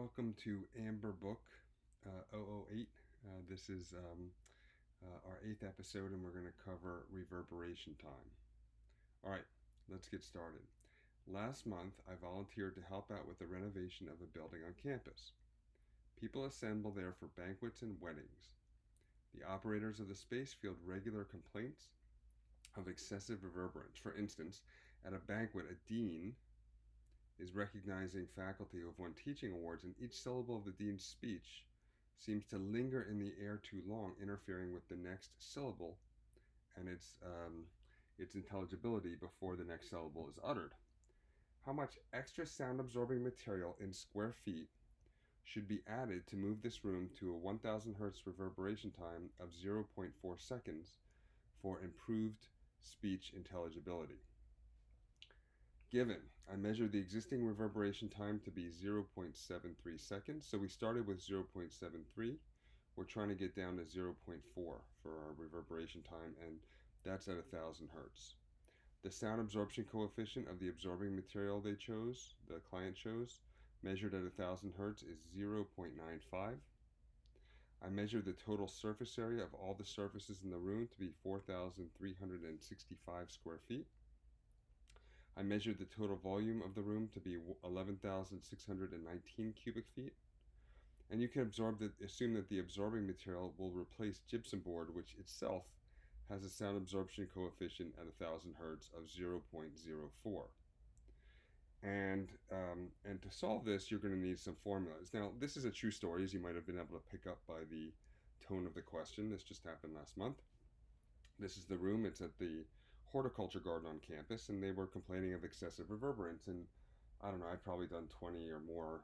Welcome to Amber Book 008. This is our 8th episode, and we're going to cover Reverberation Time. All right, let's get started. Last month, I volunteered to help out with the renovation of a building on campus. People assemble there for banquets and weddings. The operators of the space field regular complaints of excessive reverberance. For instance, at a banquet, a dean is recognizing faculty who have won teaching awards, and each syllable of the dean's speech seems to linger in the air too long, interfering with the next syllable and its intelligibility before the next syllable is uttered. How much extra sound absorbing material in square feet should be added to move this room to a 1000 hertz reverberation time of 0.4 seconds for improved speech intelligibility? Given, I measured the existing reverberation time to be 0.73 seconds. So we started with 0.73. We're trying to get down to 0.4 for our reverberation time, and that's at 1000 hertz. The sound absorption coefficient of the absorbing material the client chose, measured at 1000 hertz is 0.95. I measured the total surface area of all the surfaces in the room to be 4,365 square feet. I measured the total volume of the room to be 11,619 cubic feet. And you can assume that the absorbing material will replace gypsum board, which itself has a sound absorption coefficient at 1000 hertz of 0.04. And to solve this, you're going to need some formulas. Now, this is a true story, as you might have been able to pick up by the tone of the question. This just happened last month. This is the room. It's at the horticulture garden on campus, and they were complaining of excessive reverberance. And I don't know, I've probably done 20 or more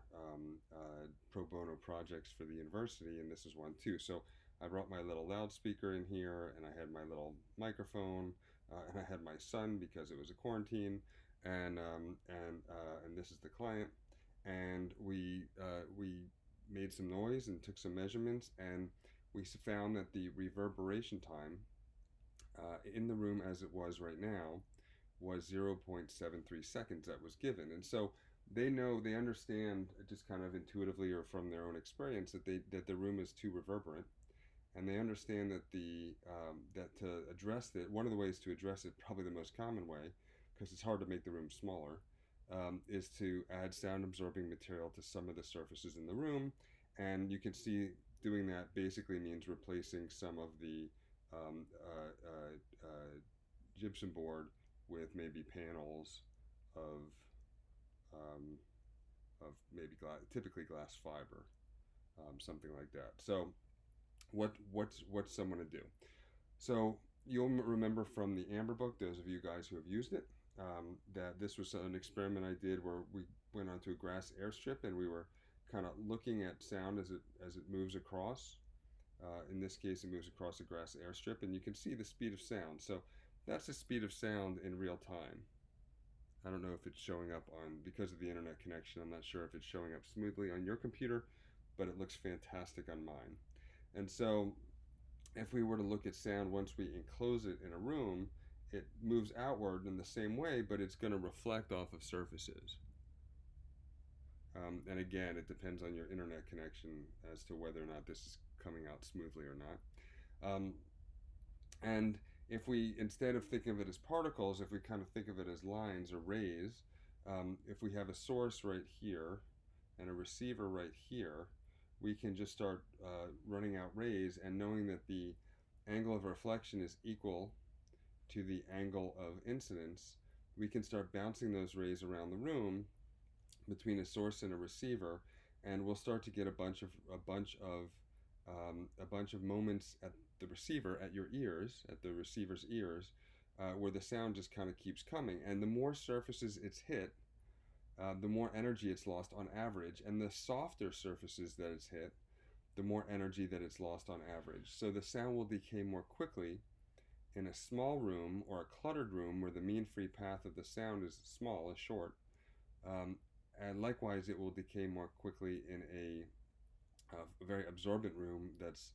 pro bono projects for the university, and this is one too. So I brought my little loudspeaker in here, and I had my little microphone, and I had my son because it was a quarantine, and this is the client, and we made some noise and took some measurements, and we found that the reverberation time in the room as it was right now was 0.73 seconds that was given. And so they understand just kind of intuitively or from their own experience that the room is too reverberant, and they understand that that to address it, one of the ways to address it, probably the most common way, because it's hard to make the room smaller, is to add sound absorbing material to some of the surfaces in the room. And you can see doing that basically means replacing some of the gypsum board with maybe panels of maybe typically glass fiber, something like that. So what's someone to do? So you'll remember from the Amber book, those of you guys who have used it, that this was an experiment I did where we went onto a grass airstrip, and we were kind of looking at sound as it moves across. In this case, it moves across a grass airstrip, and you can see the speed of sound. So that's the speed of sound in real time. I don't know if it's showing up because of the internet connection, I'm not sure if it's showing up smoothly on your computer, but it looks fantastic on mine. And so if we were to look at sound once we enclose it in a room, it moves outward in the same way, but it's going to reflect off of surfaces. And again, it depends on your internet connection as to whether or not this is coming out smoothly or not. And if we, instead of thinking of it as particles, if we kind of think of it as lines or rays, if we have a source right here and a receiver right here, we can just start running out rays, and knowing that the angle of reflection is equal to the angle of incidence, we can start bouncing those rays around the room between a source and a receiver, and we'll start to get a bunch of moments at the receiver, at your ears, at the receiver's ears, where the sound just kind of keeps coming. And the more surfaces it's hit, the more energy it's lost on average, and the softer surfaces that it's hit, the more energy that it's lost on average. So the sound will decay more quickly in a small room or a cluttered room where the mean free path of the sound is small, is short. And likewise, it will decay more quickly in a very absorbent room that's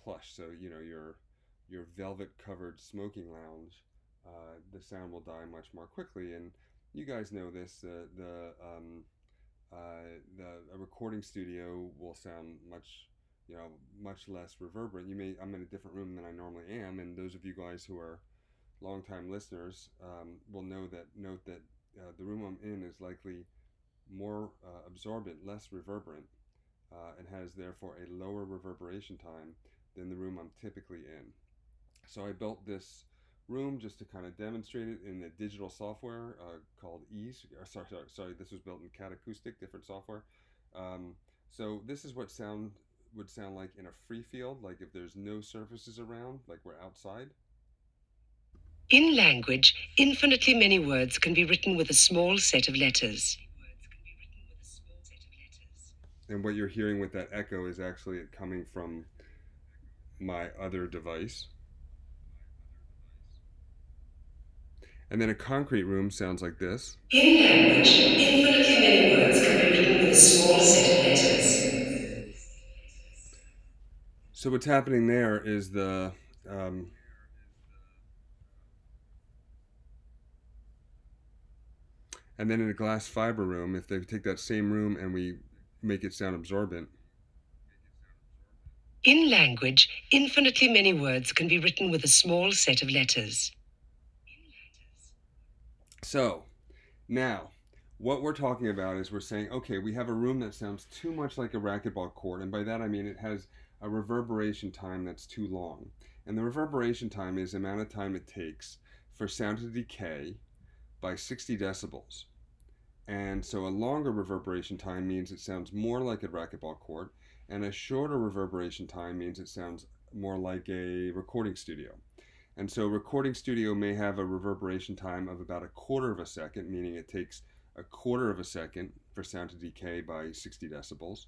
plush. So your velvet covered smoking lounge, the sound will die much more quickly. And you guys know this. A recording studio will sound much less reverberant. I'm in a different room than I normally am, and those of you guys who are longtime listeners will note that the room I'm in is likely more absorbent, less reverberant, and has therefore a lower reverberation time than the room I'm typically in. So I built this room just to kind of demonstrate it in the digital software called Ease. Sorry. This was built in Cat Acoustic, different software. So this is what sound would sound like in a free field, like if there's no surfaces around, like we're outside. In language, infinitely many words can be written with a small set of letters. And what you're hearing with that echo is actually it coming from my other device. And then a concrete room sounds like this. In language, infinitely many words can be written with a small set of letters. So what's happening there is and then in a glass fiber room, if they take that same room and we make it sound absorbent. In language, infinitely many words can be written with a small set of letters. So now, what we're talking about is we're saying, okay, we have a room that sounds too much like a racquetball court, and by that I mean it has a reverberation time that's too long. And the reverberation time is the amount of time it takes for sound to decay by 60 decibels. And so a longer reverberation time means it sounds more like a racquetball court, and a shorter reverberation time means it sounds more like a recording studio. And so a recording studio may have a reverberation time of about a quarter of a second, meaning it takes a quarter of a second for sound to decay by 60 decibels.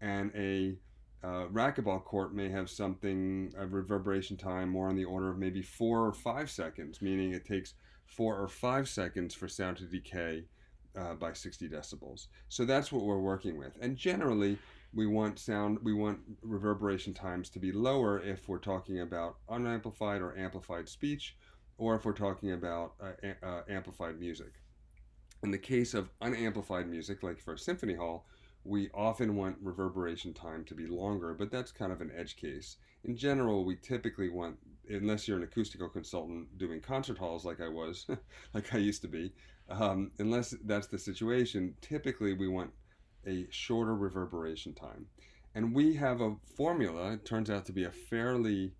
And a racquetball court may have a reverberation time more on the order of maybe 4 or 5 seconds, meaning it takes 4 or 5 seconds for sound to decay by 60 decibels. So that's what we're working with. And generally, we want reverberation times to be lower if we're talking about unamplified or amplified speech, or if we're talking about amplified music. In the case of unamplified music, like for a symphony hall, we often want reverberation time to be longer, but that's kind of an edge case. In general, we typically want, unless you're an acoustical consultant doing concert halls like I was, like I used to be, unless that's the situation, typically we want a shorter reverberation time. And we have a formula, it turns out to be a fairly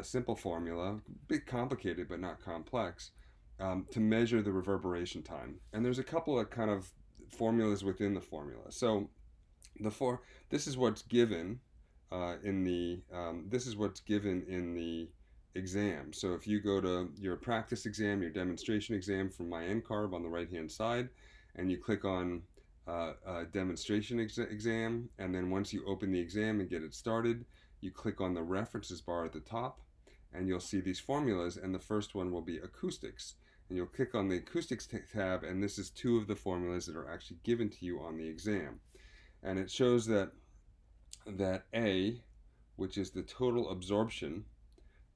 simple formula, a bit complicated but not complex, to measure the reverberation time. And there's a couple of kind of formulas within the formula. So this is what's given in the exam. So if you go to your practice exam, your demonstration exam from my NCARB on the right hand side, and you click on demonstration exam, and then once you open the exam and get it started, you click on the references bar at the top, and you'll see these formulas, and the first one will be acoustics. And you'll click on the acoustics tab, and this is 2 of the formulas that are actually given to you on the exam. And it shows that A, which is the total absorption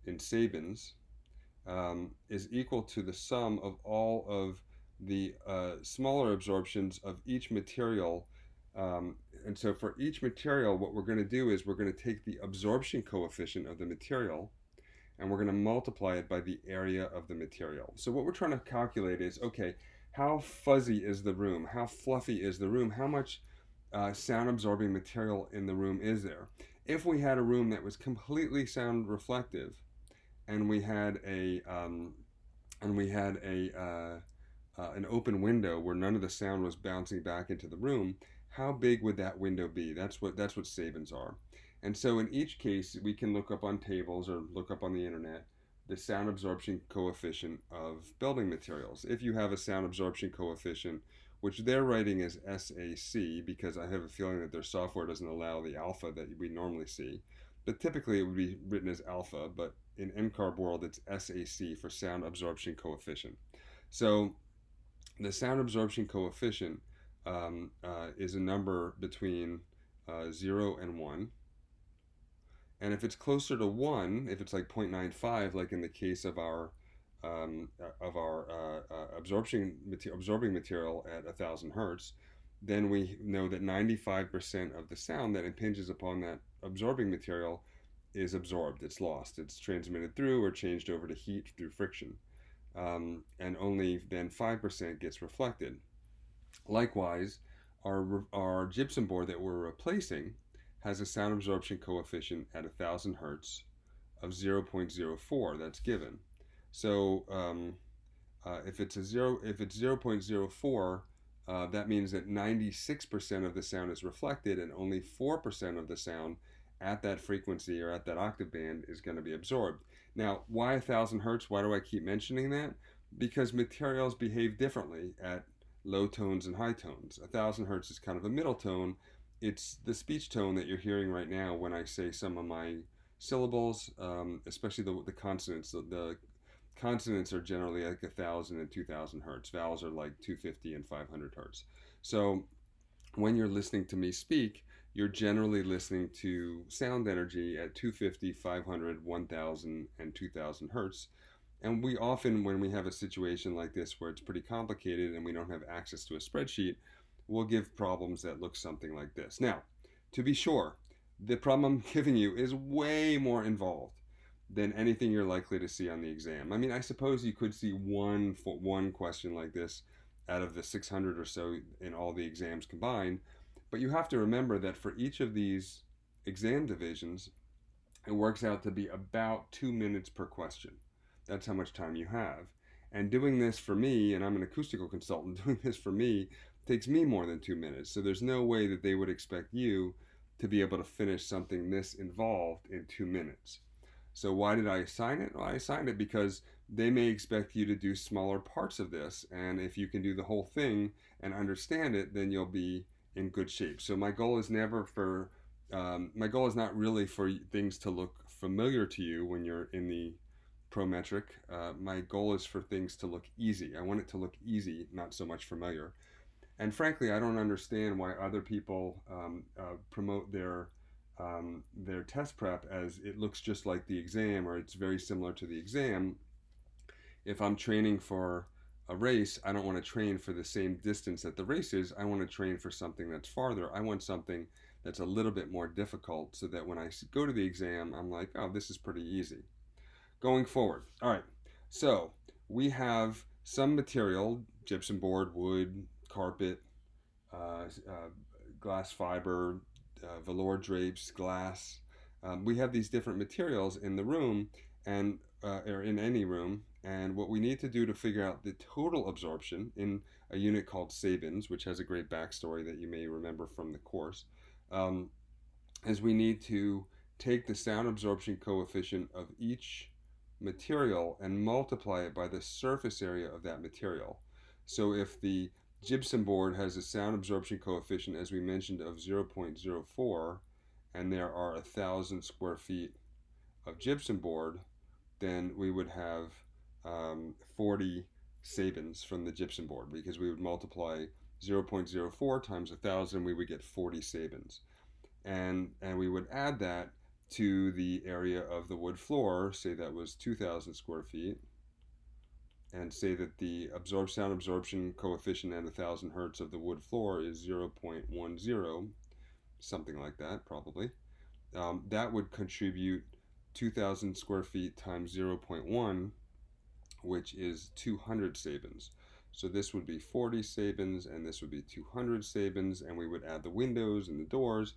in Sabins, is equal to the sum of all of the smaller absorptions of each material. And so for each material, what we're going to do is we're going to take the absorption coefficient of the material, and we're going to multiply it by the area of the material. So what we're trying to calculate is, okay, how fuzzy is the room? How fluffy is the room? How much sound absorbing material in the room is there? If we had a room that was completely sound reflective, and we had an open window where none of the sound was bouncing back into the room, how big would that window be? That's what Sabins are. And so in each case, we can look up on tables or look up on the internet the sound absorption coefficient of building materials. If you have a sound absorption coefficient, which they're writing as SAC, because I have a feeling that their software doesn't allow the alpha that we normally see, but typically it would be written as alpha, but in NCARB world it's SAC for sound absorption coefficient. So the sound absorption coefficient is a number between 0 and 1. And if it's closer to 1, if it's like 0.95, like in the case of our absorbing material at 1,000 hertz, then we know that 95% of the sound that impinges upon that absorbing material is absorbed. It's lost. It's transmitted through or changed over to heat through friction. And only then 5% gets reflected. Likewise, our gypsum board that we're replacing has a sound absorption coefficient at 1,000 hertz of 0.04 that's given. So if it's 0.04, that means that 96% of the sound is reflected and only 4% of the sound at that frequency or at that octave band is going to be absorbed. Now, why 1,000 hertz? Why do I keep mentioning that? Because materials behave differently at low tones and high tones. 1,000 hertz is kind of a middle tone. It's the speech tone that you're hearing right now when I say some of my syllables, especially the consonants. The consonants are generally like 1,000 and 2,000 hertz. Vowels are like 250 and 500 hertz. So when you're listening to me speak, you're generally listening to sound energy at 250, 500, 1,000, and 2,000 hertz. And we often, when we have a situation like this where it's pretty complicated and we don't have access to a spreadsheet, we'll give problems that look something like this. Now, to be sure, the problem I'm giving you is way more involved than anything you're likely to see on the exam. I mean, I suppose you could see one question like this out of the 600 or so in all the exams combined, but you have to remember that for each of these exam divisions, it works out to be about 2 minutes per question. That's how much time you have. And doing this for me, and I'm an acoustical consultant, doing this for me takes me more than 2 minutes. So there's no way that they would expect you to be able to finish something this involved in 2 minutes. So why did I assign it? Well, I assigned it because they may expect you to do smaller parts of this. And if you can do the whole thing and understand it, then you'll be in good shape. So my goal is never for, my goal is not really for things to look familiar to you when you're in the prometric. My goal is for things to look easy. I want it to look easy, not so much familiar. And frankly, I don't understand why other people promote their test prep as it looks just like the exam or it's very similar to the exam. If I'm training for a race, I don't want to train for the same distance that the race is. I want to train for something that's farther. I want something that's a little bit more difficult so that when I go to the exam, I'm like, oh, this is pretty easy. Going forward. All right. So we have some material, gypsum board, wood, carpet, glass fiber, velour drapes, glass. We have these different materials in the room and or in any room. And what we need to do to figure out the total absorption in a unit called Sabins, which has a great backstory that you may remember from the course, is we need to take the sound absorption coefficient of each material and multiply it by the surface area of that material. So if the gypsum board has a sound absorption coefficient, as we mentioned, of 0.04, and there are 1,000 square feet of gypsum board, then we would have 40 Sabins from the gypsum board, because we would multiply 0.04 times 1,000, we would get 40 Sabins. And we would add that to the area of the wood floor, say that was 2,000 square feet, and say that the sound absorption coefficient at 1,000 hertz of the wood floor is 0.10, something like that, probably. That would contribute 2,000 square feet times 0.1, which is 200 Sabins. So this would be 40 Sabins, and this would be 200 Sabins, and we would add the windows and the doors.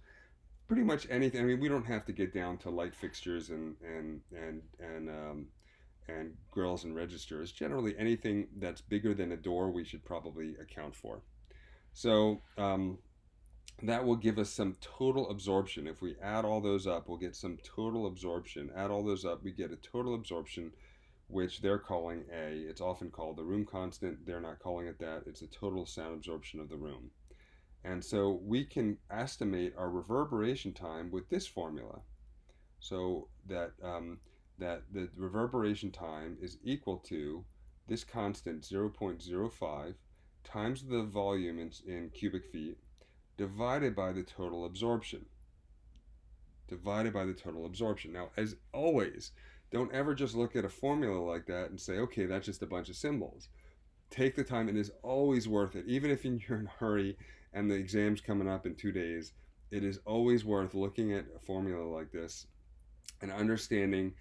Pretty much anything. I mean, we don't have to get down to light fixtures and grills and registers. Generally, anything that's bigger than a door, we should probably account for. So that will give us some total absorption. If we add all those up, we'll get some total absorption. Add all those up, we get a total absorption, which they're calling A. It's often called the room constant. They're not calling it that. It's a total sound absorption of the room. And so we can estimate our reverberation time with this formula. So that the reverberation time is equal to this constant 0.05 times the volume in cubic feet divided by the total absorption. Divided by the total absorption. Now, as always, don't ever just look at a formula like that and say, okay, that's just a bunch of symbols. Take the time. It is always worth it, even if you're in a hurry and the exam's coming up in 2 days, it is always worth looking at a formula like this and understanding,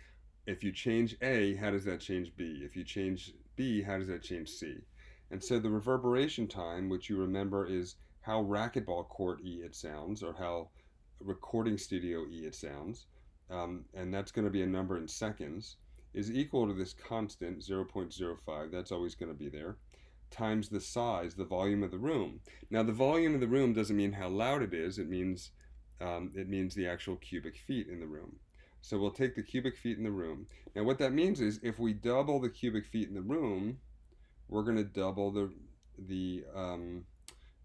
if you change A, how does that change B? If you change B, how does that change C? And so the reverberation time, which you remember is how racquetball court E it sounds, or how recording studio E it sounds, and that's going to be a number in seconds, is equal to this constant 0.05, that's always going to be there, times the size, the volume of the room. Now, the volume of the room doesn't mean how loud it is, it means the actual cubic feet in the room. So we'll take the cubic feet in the room. Now what that means is, if we double the cubic feet in the room, we're going to double the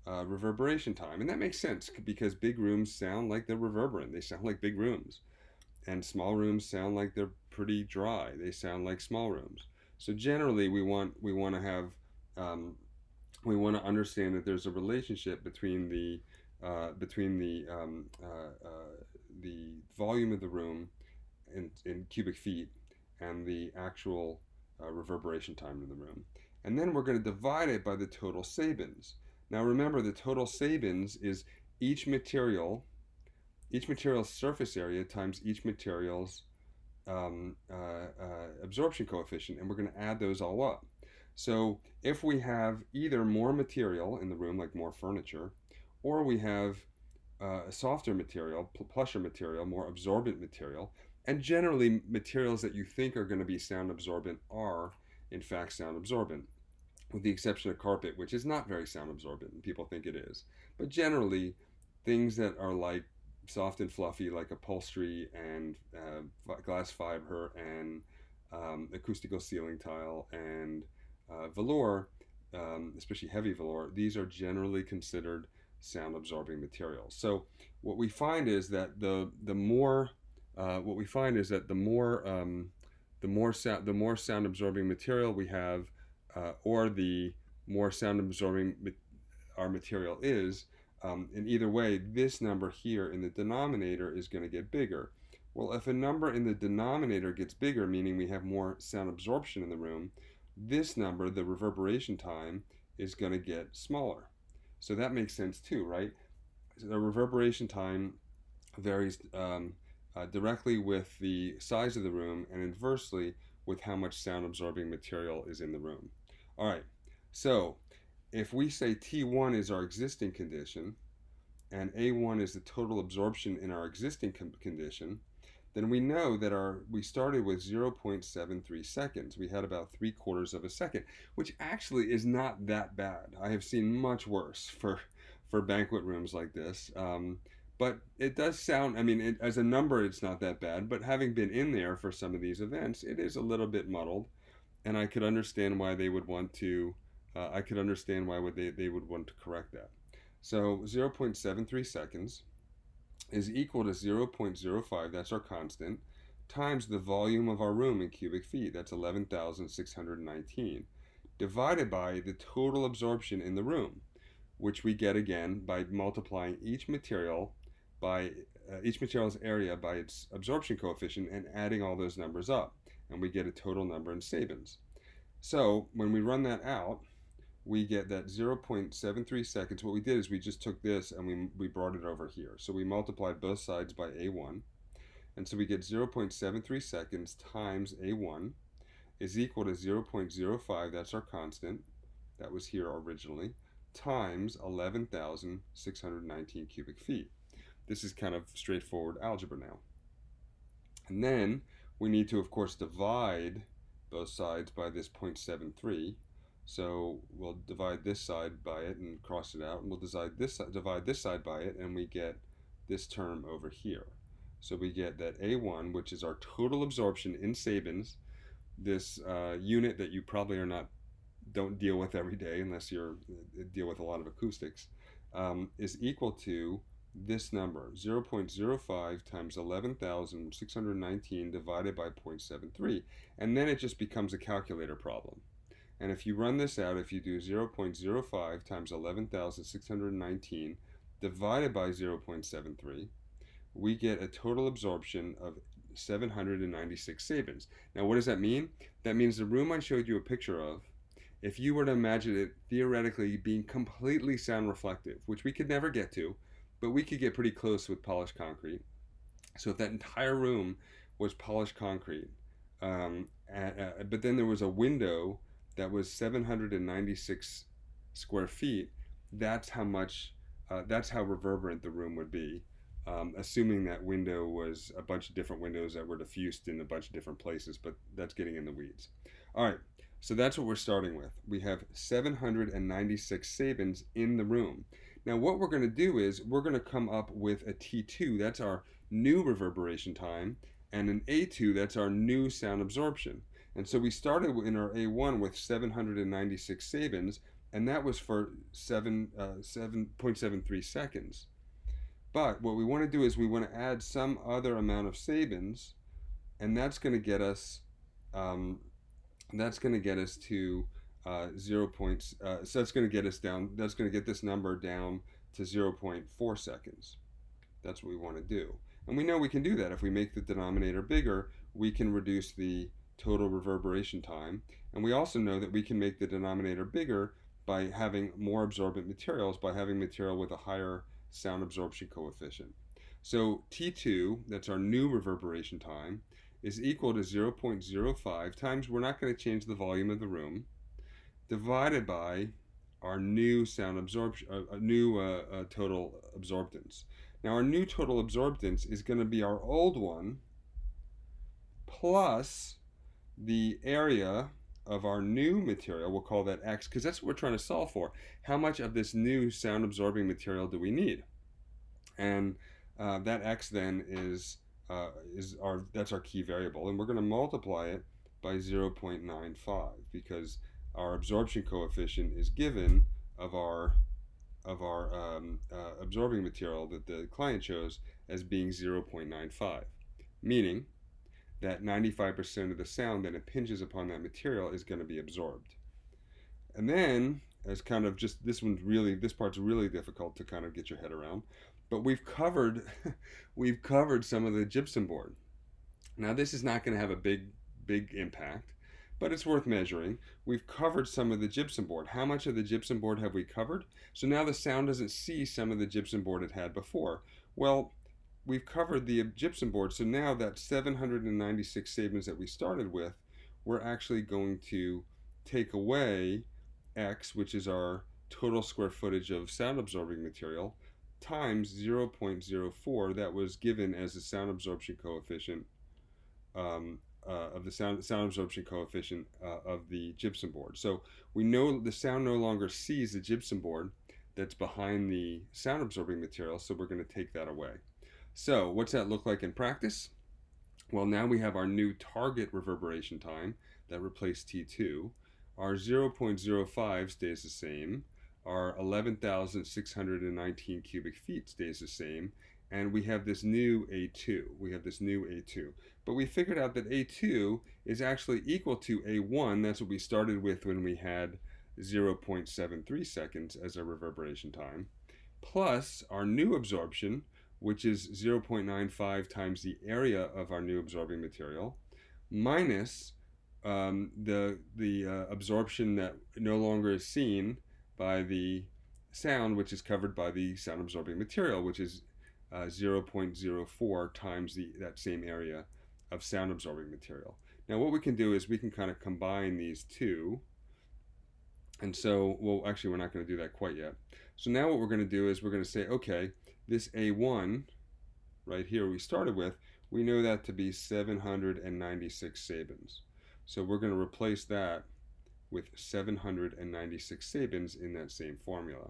reverberation time. And that makes sense, because big rooms sound like they're reverberant. They sound like big rooms. And small rooms sound like they're pretty dry. They sound like small rooms. So generally we want to have we want to understand that there's a relationship between the volume of the room in cubic feet and the actual reverberation time in the room. And then we're going to divide it by the total Sabins. Now remember, the total Sabins is each material's surface area times each material's absorption coefficient, and we're going to add those all up. So if we have either more material in the room, like more furniture, or we have a softer material, plusher material, more absorbent material, and generally materials that you think are going to be sound absorbent are in fact sound absorbent, with the exception of carpet, which is not very sound absorbent, and people think it is. But generally, things that are like soft and fluffy, like upholstery and glass fiber and acoustical ceiling tile and velour, especially heavy velour, these are generally considered sound absorbing materials. So what we find is that the more sound absorbing material we have, or the more sound absorbing our material is, in either way, this number here in the denominator is going to get bigger. Well, if a number in the denominator gets bigger, meaning we have more sound absorption in the room, this number, the reverberation time, is going to get smaller. So that makes sense too, right? So the reverberation time varies directly with the size of the room, and inversely with how much sound absorbing material is in the room. All right, so if we say T1 is our existing condition and A1 is the total absorption in our existing condition, then we know that we started with 0.73 seconds. We had about 3/4 of a second, which actually is not that bad. I have seen much worse for banquet rooms like this. But it does sound, I mean, as a number, it's not that bad. But having been in there for some of these events, it is a little bit muddled. And I could understand why they would want to, they would want to correct that. So 0.73 seconds is equal to 0.05, that's our constant, times the volume of our room in cubic feet, that's 11,619, divided by the total absorption in the room, which we get again by multiplying each material's area by its absorption coefficient and adding all those numbers up, and we get a total number in Sabins. So when we run that out, we get that 0.73 seconds. What we did is we just took this and we brought it over here. So we multiplied both sides by A1. And so we get 0.73 seconds times A1 is equal to 0.05, that's our constant, that was here originally, times 11,619 cubic feet. This is kind of straightforward algebra now. And then we need to, of course, divide both sides by this 0.73. So we'll divide this side by it and cross it out, and we'll divide this side by it, and we get this term over here. So we get that A1, which is our total absorption in Sabins, this unit that you probably don't deal with every day unless you deal with a lot of acoustics, is equal to this number, 0.05 times 11,619 divided by 0.73. And then it just becomes a calculator problem. And if you run this out, if you do 0.05 times 11,619 divided by 0.73, we get a total absorption of 796 Sabins. Now what does that mean? That means the room I showed you a picture of if you were to imagine it theoretically being completely sound reflective, which we could never get to, but we could get pretty close with polished concrete. So if that entire room was polished concrete, but then there was a window that was 796 square feet, that's how much, that's how reverberant the room would be. Assuming that window was a bunch of different windows that were diffused in a bunch of different places, but that's getting in the weeds. All right, so that's what we're starting with. We have 796 Sabins in the room. Now, what we're going to do is we're going to come up with a T2, that's our new reverberation time, and an A2, that's our new sound absorption. And so we started in our A1 with 796 Sabins, and that was for 7.73 seconds. But what we want to do is we want to add some other amount of Sabins, and that's going to get us to 0. So that's going to get us down. That's going to get this number down to 0.4 seconds. That's what we want to do, and we know we can do that. If we make the denominator bigger, we can reduce the total reverberation time, and we also know that we can make the denominator bigger by having more absorbent materials, by having material with a higher sound absorption coefficient. So T2, that's our new reverberation time, is equal to 0.05 times, we're not going to change the volume of the room, divided by our new sound absorption, total absorbance. Now our new total absorbance is going to be our old one plus the area of our new material. We'll call that X because that's what we're trying to solve for. How much of this new sound absorbing material do we need? And that X then is that's our key variable, and we're going to multiply it by 0.95 because our absorption coefficient is given of our absorbing material that the client chose as being 0.95, meaning that 95% of the sound that impinges upon that material is going to be absorbed. And then, as kind of just this part's really difficult to kind of get your head around, but we've covered some of the gypsum board. Now this is not going to have a big impact, but it's worth measuring. We've covered some of the gypsum board. How much of the gypsum board have we covered? So now the sound doesn't see some of the gypsum board it had before. Well, we've covered the gypsum board, so now that 796 Sabins that we started with, we're actually going to take away X, which is our total square footage of sound absorbing material, times 0.04 that was given as the sound absorption coefficient of the sound absorption coefficient of the gypsum board. So we know the sound no longer sees the gypsum board that's behind the sound absorbing material, so we're going to take that away. So what's that look like in practice? Well, now we have our new target reverberation time that replaced T2. Our 0.05 stays the same. Our 11,619 cubic feet stays the same. And we have this new A2. But we figured out that A2 is actually equal to A1. That's what we started with when we had 0.73 seconds as our reverberation time, plus our new absorption, which is 0.95 times the area of our new absorbing material, minus the absorption that no longer is seen by the sound, which is covered by the sound absorbing material, which is 0.04 times that same area of sound absorbing material. Now what we can do is we can kind of combine these two. And so, well, actually we're not going to do that quite yet. So now what we're going to do is we're going to say, okay, this A1 right here we started with, we know that to be 796 Sabins. So we're going to replace that with 796 Sabins in that same formula.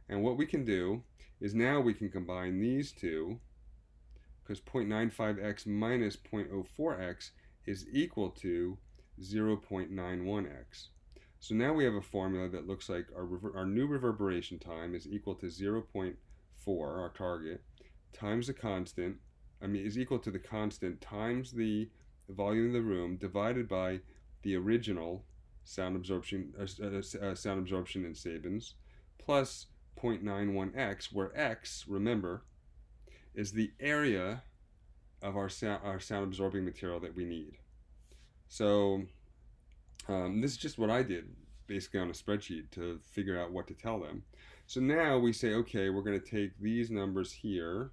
And what we can do is now we can combine these two, because 0.95x minus 0.04x is equal to 0.91x. So now we have a formula that looks like our new reverberation time is equal to 0.4, our target, times the constant, is equal to the constant times the volume of the room divided by the original sound absorption in Sabins, plus 0.91x, where x, remember, is the area of our sound absorbing material that we need. So this is just what I did. basically on a spreadsheet to figure out what to tell them. So now we say, okay, we're going to take these numbers here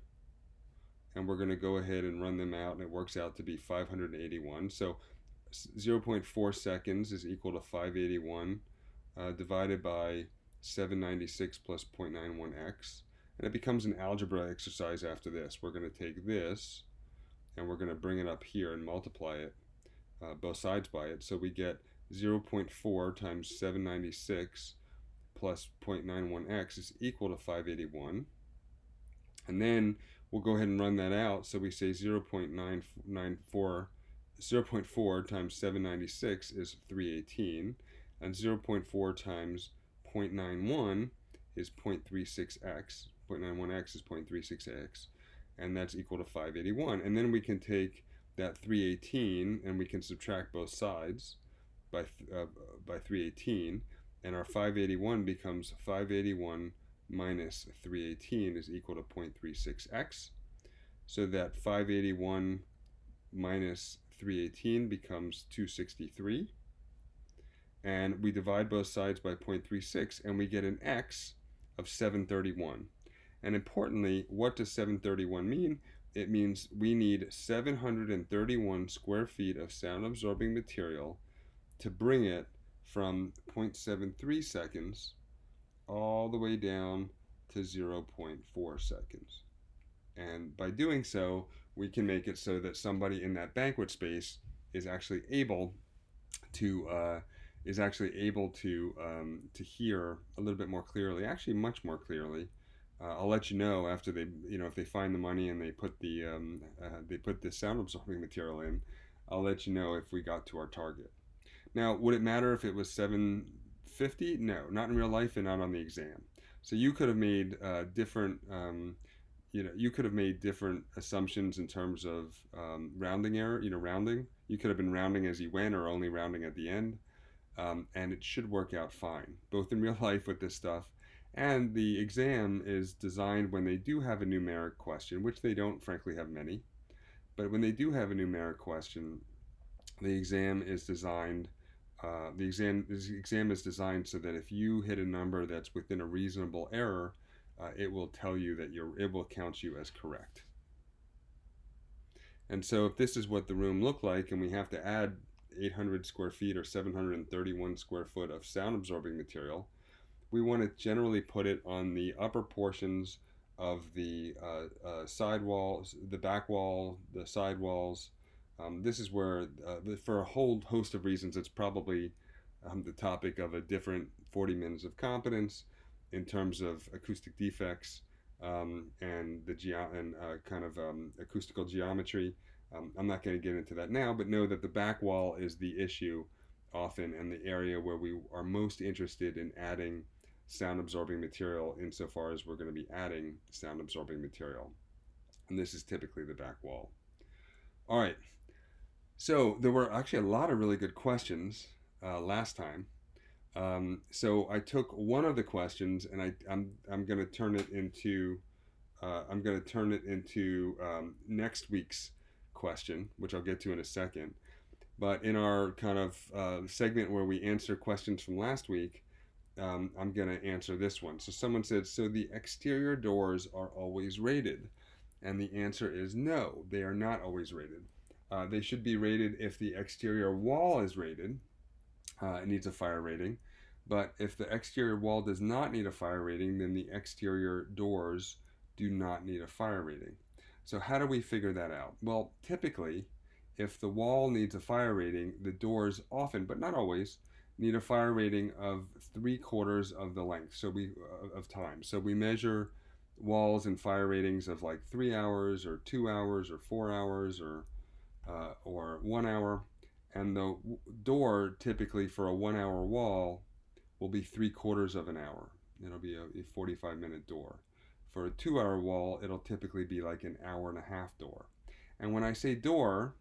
and we're going to go ahead and run them out, and it works out to be 581. So 0.4 seconds is equal to 581 divided by 796 plus 0.91x. And it becomes an algebra exercise after this. We're going to take this and we're going to bring it up here and multiply it, both sides by it. So we get 0.4 times 796 plus 0.91x is equal to 581. And then we'll go ahead and run that out. So we say 0.4 times 796 is 318, and 0.4 times 0.91 is 0.36x. 0.91x is 0.36x, and that's equal to 581. And then we can take that 318 and we can subtract both sides by 318, and our 581 becomes 581 minus 318 is equal to 0.36x. So that 581 minus 318 becomes 263. And we divide both sides by 0.36 and we get an x of 731. And importantly, what does 731 mean? It means we need 731 square feet of sound absorbing material to bring it from 0.73 seconds all the way down to 0.4 seconds. And by doing so, we can make it so that somebody in that banquet space is actually able to hear a little bit more clearly, actually much more clearly. I'll let you know after they, if they find the money and they put the sound absorbing material in. I'll let you know if we got to our target. Now, would it matter if it was 750? No, not in real life and not on the exam. So you could have made different assumptions in terms of rounding error. Rounding. You could have been rounding as you went or only rounding at the end, and it should work out fine, both in real life with this stuff. And the exam is designed when they do have a numeric question, which they don't, frankly, have many. But when they do have a numeric question, the exam is designed. The exam is designed so that if you hit a number that's within a reasonable error, it will tell you that it will count you as correct. And so if this is what the room looked like, and we have to add 800 square feet or 731 square foot of sound absorbing material, we want to generally put it on the upper portions of the side walls, the back wall, the side walls. This is where, for a whole host of reasons, it's probably the topic of a different 40 minutes of competence in terms of acoustic defects and acoustical geometry. I'm not going to get into that now, but know that the back wall is the issue often, and the area where we are most interested in adding sound absorbing material insofar as we're going to be adding sound absorbing material. And this is typically the back wall. All right. So there were actually a lot of really good questions last time. So I took one of the questions and I'm going to turn it into next week's question, which I'll get to in a second. But in our kind of segment where we answer questions from last week, I'm going to answer this one. So someone said, so the exterior doors are always rated? And the answer is no, they are not always rated. They should be rated if the exterior wall is rated. It needs a fire rating. But if the exterior wall does not need a fire rating, then the exterior doors do not need a fire rating. So how do we figure that out? Well, typically, if the wall needs a fire rating, the doors often, but not always, need a fire rating of 3/4 of the length of time. So we measure walls and fire ratings of like 3 hours or 2 hours or 4 hours or 1 hour. And the door typically for a 1 hour wall will be 3/4 of an hour. It'll be a 45-minute door. For a 2 hour wall, it'll typically be like an hour and a half door. And when I say door,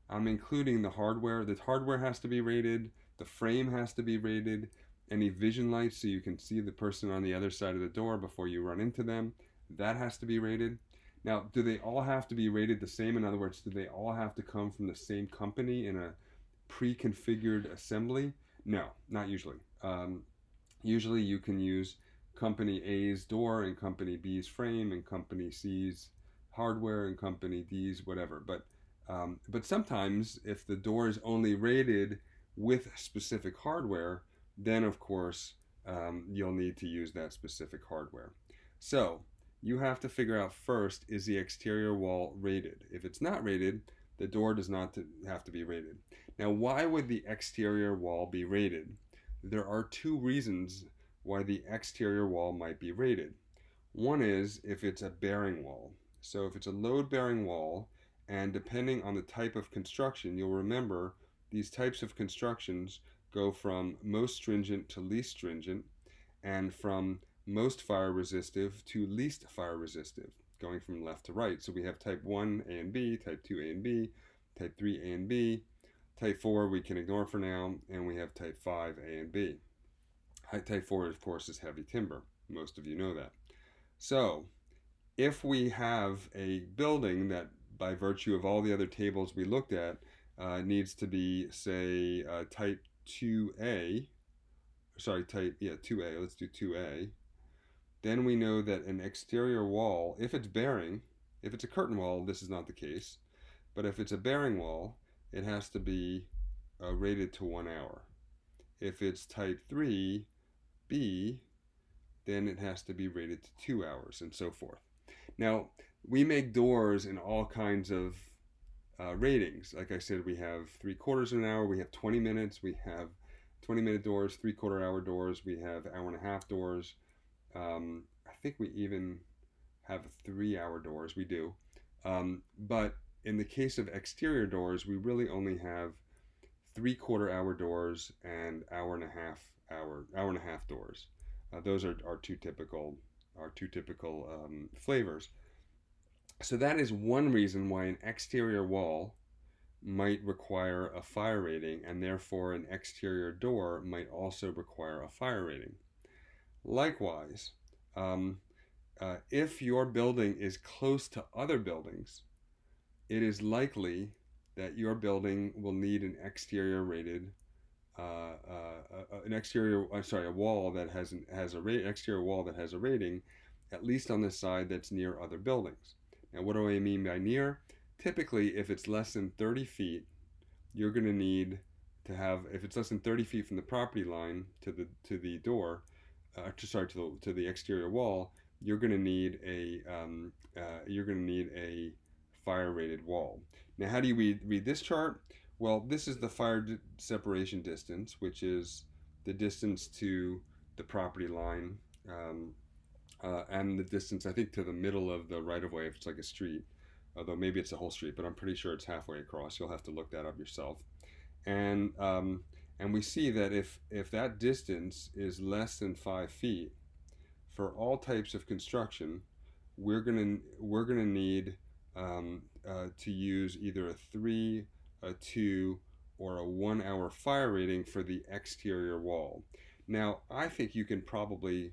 I'm including the hardware. The hardware has to be rated. The frame has to be rated. Any vision lights so you can see the person on the other side of the door before you run into them, that has to be rated. Now, do they all have to be rated the same? In other words, do they all have to come from the same company in a pre-configured assembly? No, not usually. Um, Usually you can use company A's door and company B's frame and company C's hardware and company D's whatever. But sometimes if the door is only rated with specific hardware, then of course you'll need to use that specific hardware. So you have to figure out first, is the exterior wall rated? If it's not rated, the door does not have to be rated. Now, why would the exterior wall be rated? There are two reasons why the exterior wall might be rated. One is if it's a bearing wall. So if it's a load bearing wall, and depending on the type of construction, you'll remember these types of constructions go from most stringent to least stringent, and from most fire resistive to least fire resistive, going from left to right. So we have type 1 A and B, type 2 A and B, type 3 A and B, type 4 we can ignore for now, and we have type 5 A and B. Type 4, of course, is heavy timber. Most of you know that. So if we have a building that, by virtue of all the other tables we looked at, needs to be, say, type 2A, sorry, type, yeah, 2A, let's do 2A, then we know that an exterior wall, if it's bearing, if it's a curtain wall, this is not the case, but if it's a bearing wall, it has to be rated to 1 hour. If it's type 3B, then it has to be rated to 2 hours, and so forth. Now, we make doors in all kinds of ratings. Like I said, we have 3/4 of an hour, we have 20 minutes, we have 20-minute doors, 3/4 hour doors, we have hour and a half doors. I think we even have 3 hour doors. We do. But in the case of exterior doors, we really only have 3/4 hour doors and hour and a half doors. Those are our two typical flavors. So that is one reason why an exterior wall might require a fire rating, and therefore an exterior door might also require a fire rating. Likewise, if your building is close to other buildings, it is likely that your building will need an exterior rated, a wall that exterior wall that has a rating, at least on the side that's near other buildings. Now, what do I mean by near? Typically, if it's less than 30 feet, you're going to need to have, if it's less than 30 feet from the property line to the door, to the exterior wall, you're going to need a fire rated wall. Now, how do you read this chart? Well, this is the fire separation distance, which is the distance to the property line, and the distance, I think, to the middle of the right of way if it's like a street. Although maybe it's a whole street, but I'm pretty sure it's halfway across. You'll have to look that up yourself. And we see that if that distance is less than 5 feet, for all types of construction, we're gonna need to use either a 3, a 2, or a 1 hour fire rating for the exterior wall. Now, I think you can probably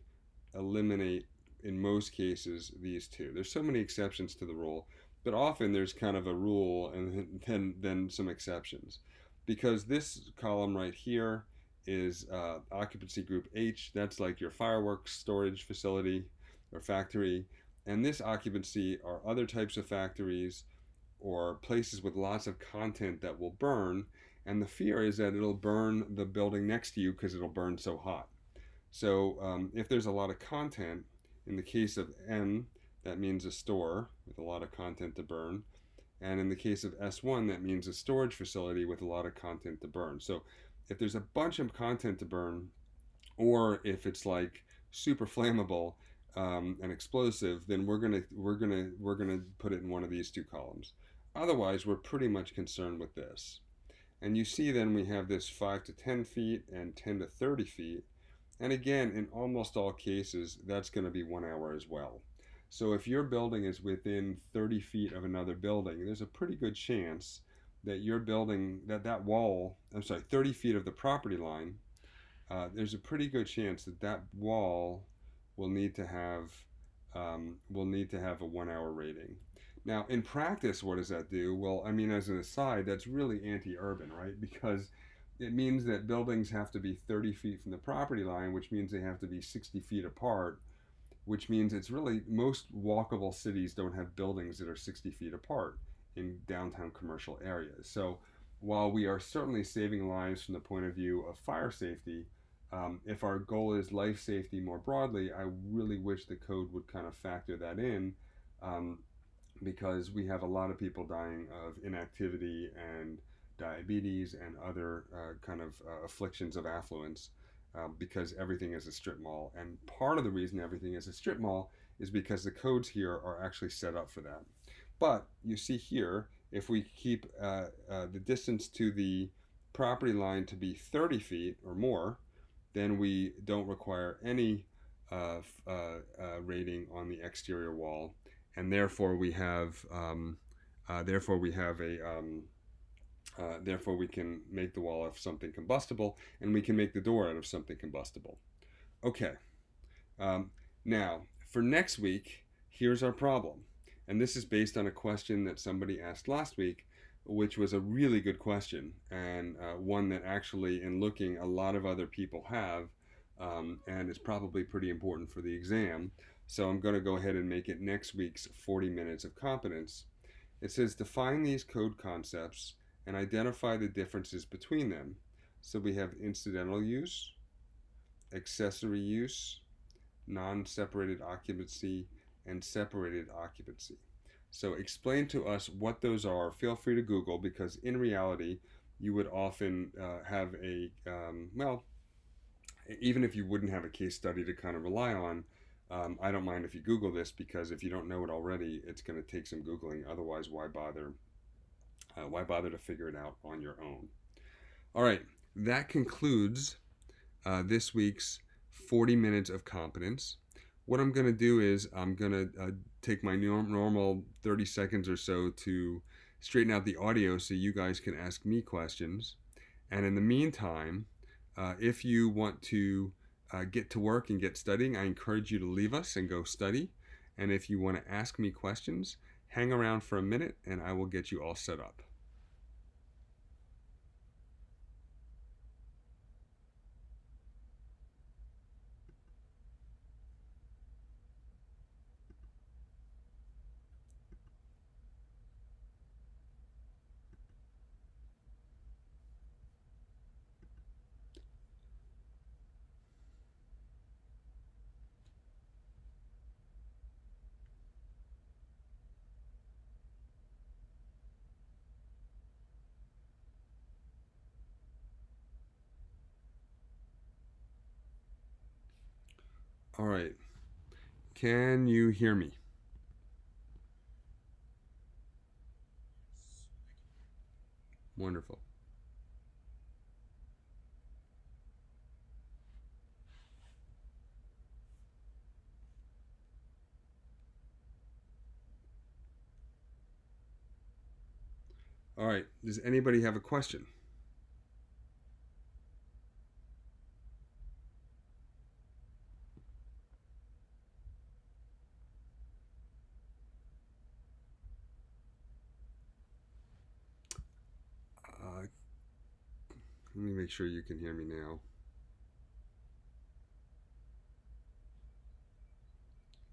eliminate, in most cases, these two. There's so many exceptions to the rule, but often there's kind of a rule and then some exceptions. Because this column right here is occupancy group H. That's like your fireworks storage facility or factory. And this occupancy are other types of factories or places with lots of content that will burn. And the fear is that it'll burn the building next to you because it'll burn so hot. So if there's a lot of content, in the case of M, that means a store with a lot of content to burn. And in the case of S1, that means a storage facility with a lot of content to burn. So if there's a bunch of content to burn, or if it's like super flammable and explosive, then we're gonna put it in one of these two columns. Otherwise, we're pretty much concerned with this. And you see then we have this 5 to 10 feet and 10 to 30 feet. And again, in almost all cases, that's going to be 1 hour as well. So if your building is within 30 feet of another building, there's a pretty good chance that your building, that wall, 30 feet of the property line, there's a pretty good chance that that wall will need to have a 1 hour rating. Now, in practice, what does that do? Well, I mean, as an aside, that's really anti-urban, right? Because it means that buildings have to be 30 feet from the property line, which means they have to be 60 feet apart, which means it's really most walkable cities don't have buildings that are 60 feet apart in downtown commercial areas. So while we are certainly saving lives from the point of view of fire safety, if our goal is life safety more broadly, I really wish the code would kind of factor that in, um, because we have a lot of people dying of inactivity and diabetes and other kind of afflictions of affluence, because everything is a strip mall. And part of the reason everything is a strip mall is because the codes here are actually set up for that. But you see here, if we keep the distance to the property line to be 30 feet or more, then we don't require any rating on the exterior wall, and therefore we have therefore we can make the wall of something combustible, and we can make the door out of something combustible. Okay, um, now for next week, here's our problem, and this is based on a question that somebody asked last week, which was a really good question, and one that actually, in looking, a lot of other people have, and is probably pretty important for the exam. So I'm going to go ahead and make it next week's 40 minutes of competence. It says define these code concepts and identify the differences between them. So we have incidental use, accessory use, non-separated occupancy, and separated occupancy. So explain to us what those are. Feel free to Google, because in reality, you would often have well, even if you wouldn't have a case study to kind of rely on, I don't mind if you Google this, because if you don't know it already, it's going to take some Googling. Otherwise, why bother? Why bother to figure it out on your own? All right, that concludes this week's 40 minutes of competence. What I'm going to do is I'm going to take my normal 30 seconds or so to straighten out the audio so you guys can ask me questions. And in the meantime, if you want to get to work and get studying, I encourage you to leave us and go study. And if you want to ask me questions, hang around for a minute and I will get you all set up. All right. Can you hear me? Wonderful. All right. Does anybody have a question? Let me make sure you can hear me now.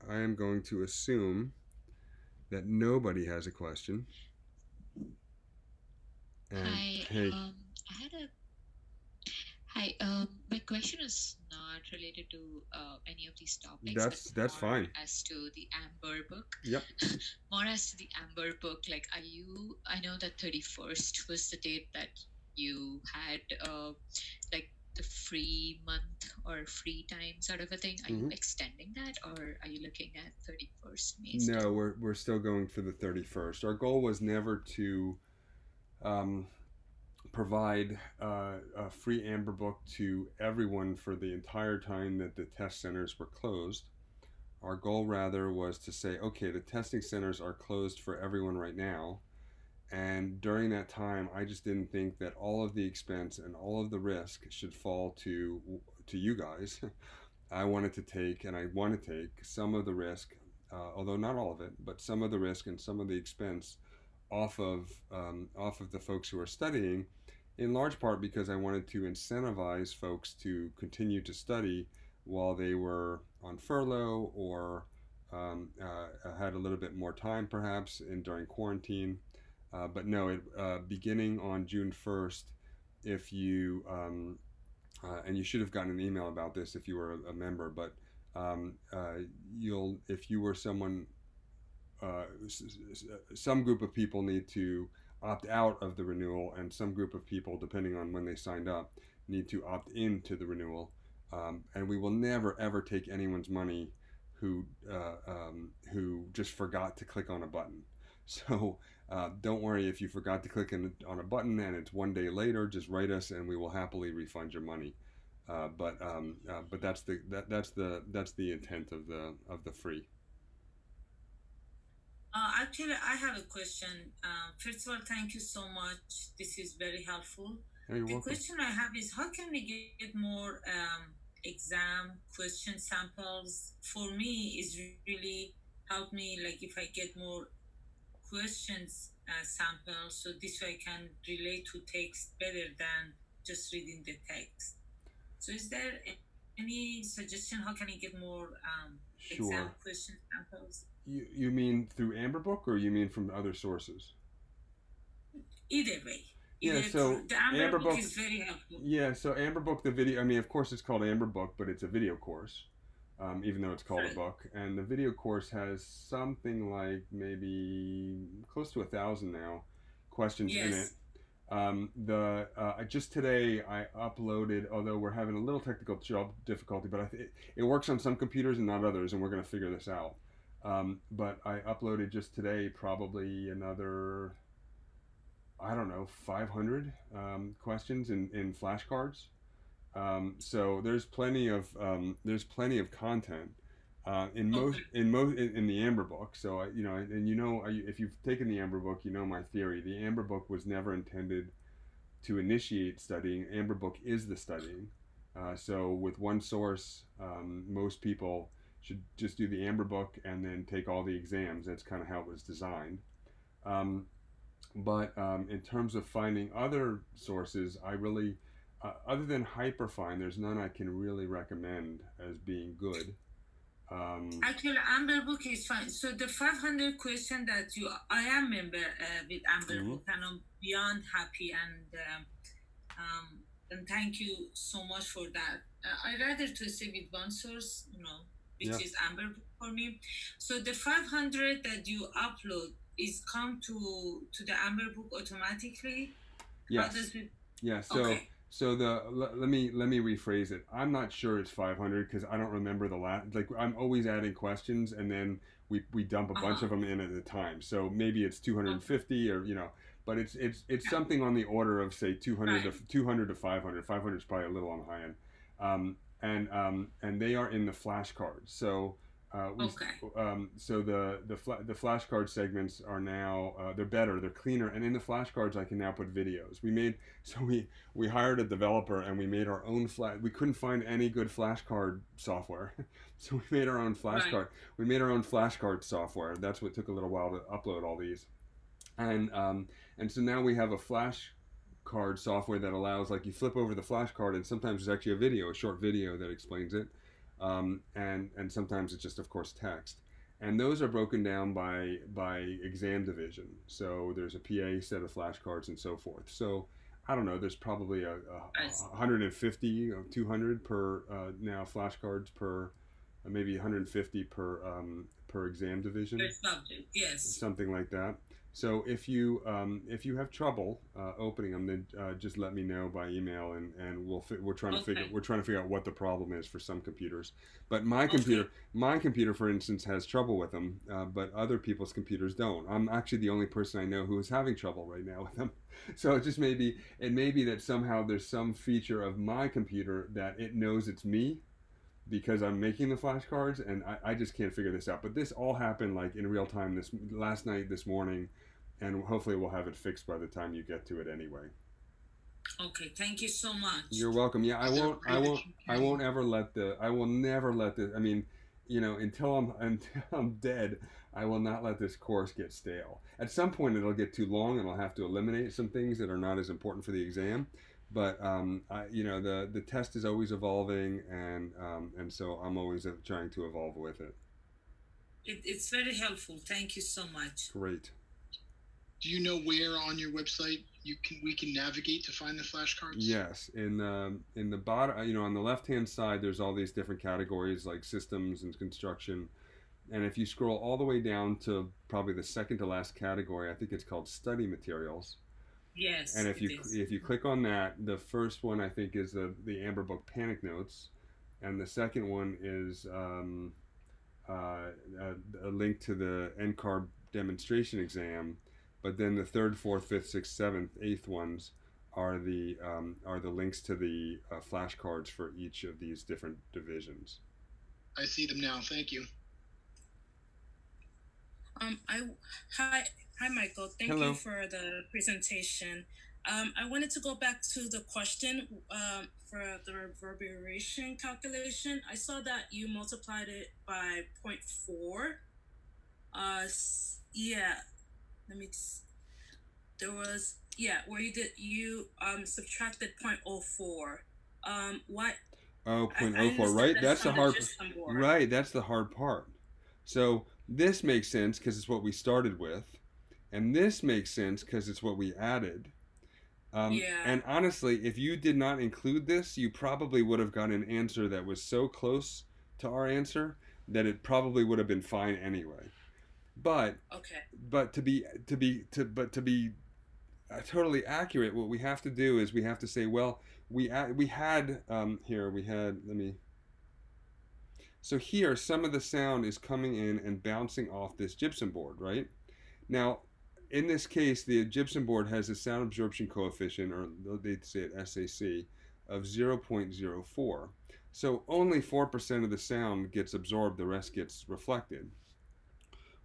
I am going to assume that nobody has a question. And Hi, hey, I had a hi. My question is not related to any of these topics, that's but more fine. as to the Amber book. Yep. More as to the Amber book. Like, are you? I know that 31st was the date that you had, like the free month or free time sort of a thing. Are you extending that, or are you looking at 31st May? No, we're still going for the 31st. Our goal was never to provide a free Amber book to everyone for the entire time that the test centers were closed. Our goal rather was to say, okay, the testing centers are closed for everyone right now, and during that time, I just didn't think that all of the expense and all of the risk should fall to you guys. I want to take some of the risk, although not all of it, but some of the risk and some of the expense off of the folks who are studying, in large part because I wanted to incentivize folks to continue to study while they were on furlough or had a little bit more time perhaps during quarantine. But no, beginning on June 1st, if you and you should have gotten an email about this if you were a member, but if you were someone, some group of people need to opt out of the renewal, and some group of people, depending on when they signed up, need to opt into the renewal. And we will never ever take anyone's money who just forgot to click on a button. So don't worry if you forgot to click on a button and it's one day later. Just write us and we will happily refund your money. But that's the intent of the free. Actually, I have a question. First of all, thank you so much. This is very helpful. You're the welcome. question I have is, how can we get more exam question samples? For me, is really help me, like if I get more questions samples, so this way I can relate to text better than just reading the text. So is there any suggestion? How can I get more exam question samples? You mean through Amberbook, or you mean from other sources? Either way. Yeah, so the Amberbook is very helpful. Yeah, so Amberbook, the video, I mean, of course it's called Amberbook, but it's a video course, even though it's called a book. And the video course has something like maybe close to 1,000 now questions in it. Just today I uploaded, although we're having a little technical difficulty, but it works on some computers and not others, and we're going to figure this out. But I uploaded just today probably another, I don't know, 500 questions in flashcards. So there's plenty of content in the Amber Book. So if you've taken the Amber Book, you know my theory. The Amber Book was never intended to initiate studying. Amber Book is the studying. So with one source, most people should just do the Amber Book and then take all the exams. That's kind of how it was designed. But in terms of finding other sources, I really, other than Hyperfine, there's none I can really recommend as being good. Actually, Amber Book is fine. So the 500 question that I am member with Amber Book, and I'm beyond happy, and thank you so much for that. I rather to stay with one source, which is Amber Book for me. So the 500 that you upload is come to the Amber Book automatically? Yes. How does it... Yeah. So let me rephrase it. I'm not sure it's 500 because I don't remember the last. Like I'm always adding questions and then we dump a bunch of them in at a time. So maybe it's 250 or but it's something on the order of say 200 to 500. 500 is probably a little on the high end. And they are in the flashcards. So so the flashcard segments are now they're better, they're cleaner, and in the flashcards I can now put videos. We hired a developer and we made our own we couldn't find any good flashcard software, so we made our own flashcard. Right. We made our own flashcard software. That's what took a little while to upload all these, and so now we have a flashcard software that allows, like, you flip over the flashcard and sometimes there's actually a short video that explains it. And sometimes it's just, of course, text. And those are broken down by exam division. So there's a PA set of flashcards and so forth. So I don't know, there's probably a 150 or 200 per now flashcards per maybe 150 per exam division. Per subject, yes. Something like that. So if you have trouble opening them, then just let me know by email, and we're trying to figure out what the problem is for some computers. But my computer, for instance, has trouble with them, but other people's computers don't. I'm actually the only person I know who is having trouble right now with them. So it may be that somehow there's some feature of my computer that it knows it's me, because I'm making the flashcards, and I just can't figure this out. But this all happened like in real time last night, this morning, and hopefully we'll have it fixed by the time you get to it anyway. Okay, thank you so much. You're welcome. Yeah, I will never let I mean, until I'm dead, I will not let this course get stale. At some point, it'll get too long, and I'll have to eliminate some things that are not as important for the exam. But the test is always evolving, and so I'm always trying to evolve with it. It's very helpful. Thank you so much. Great. Do you know where on your website we can navigate to find the flashcards? Yes, in the bottom, on the left-hand side, there's all these different categories like systems and construction, and if you scroll all the way down to probably the second to last category, I think it's called study materials. Yes. And if you click on that, the first one I think is the Amber Book Panic Notes, and the second one is a link to the NCARB demonstration exam. But then the third, fourth, fifth, sixth, seventh, eighth ones are the links to the flashcards for each of these different divisions. I see them now. Thank you. Hi, Michael. Thank Hello. you for the presentation. I wanted to go back to the question for the reverberation calculation. I saw that you multiplied it by 0.4. Yeah. There was where you subtracted 0.04. What? Oh, 0.04, right? That's the hard. Right, that's the hard part. So this makes sense because it's what we started with, and this makes sense because it's what we added. And honestly, if you did not include this, you probably would have got an answer that was so close to our answer that it probably would have been fine anyway. But to be totally accurate, what we have to do is we have to say, well, so here some of the sound is coming in and bouncing off this gypsum board, right? Now, in this case, the gypsum board has a sound absorption coefficient, or they say it SAC, of 0.04. So only 4% of the sound gets absorbed, the rest gets reflected.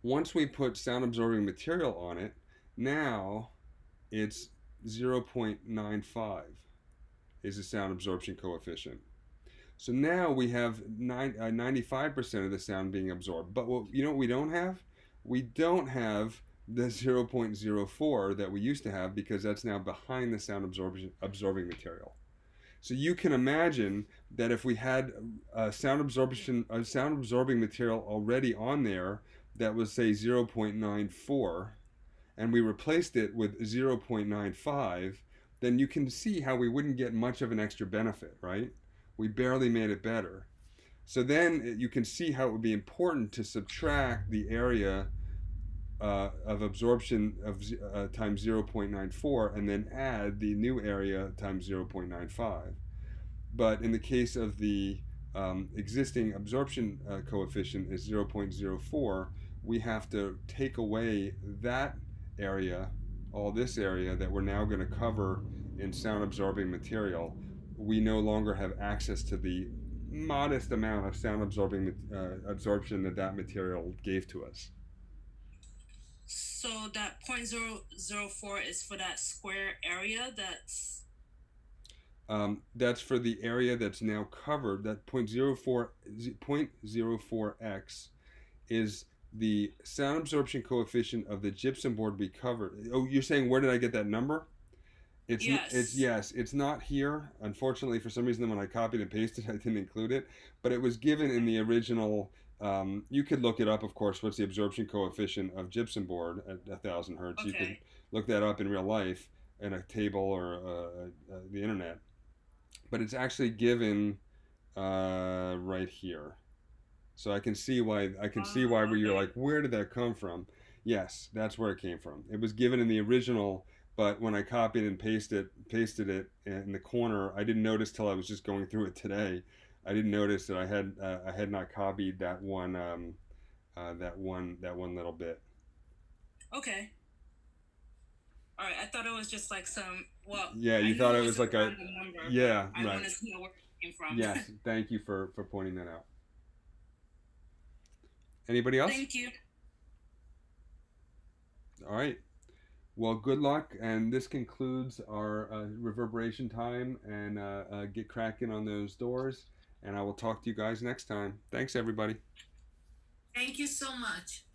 Once we put sound absorbing material on it, now it's 0.95 is the sound absorption coefficient. So now we have 95% of the sound being absorbed. But what we don't have? We don't have the 0.04 that we used to have, because that's now behind the sound absorbing material. So you can imagine that if we had a sound absorbing material already on there that was, say, 0.94, and we replaced it with 0.95, then you can see how we wouldn't get much of an extra benefit, right? We barely made it better. So then you can see how it would be important to subtract the area of absorption of times 0.94 and then add the new area times 0.95. But in the case of the existing absorption coefficient is 0.04, we have to take away that area, all this area that we're now going to cover in sound absorbing material. We no longer have access to the modest amount of sound absorbing absorption that material gave to us. So that 0.004 is for that square area that's for the area that's now covered. That 0.04x is the sound absorption coefficient of the gypsum board we covered. Oh, you're saying where did I get that number? It's not here. Unfortunately, for some reason, when I copied and pasted, I didn't include it. But it was given in the original. You could look it up, of course. What's the absorption coefficient of gypsum board at 1,000 hertz? Okay. You could look that up in real life in a table or the internet. But it's actually given right here. So I can see why. You're like, where did that come from? Yes, that's where it came from. It was given in the original. But when I copied and pasted it in the corner, I didn't notice till I was just going through it today. I didn't notice that I had not copied that one little bit. Okay. All right. I thought it was just like some. Well. Yeah, you thought it was like a number. Yeah, I right. wanted to know where it came from. Yes, thank you for pointing that out. Anybody else? Thank you. All right. Well, good luck, and this concludes our reverberation time, and get cracking on those doors, and I will talk to you guys next time. Thanks, everybody. Thank you so much.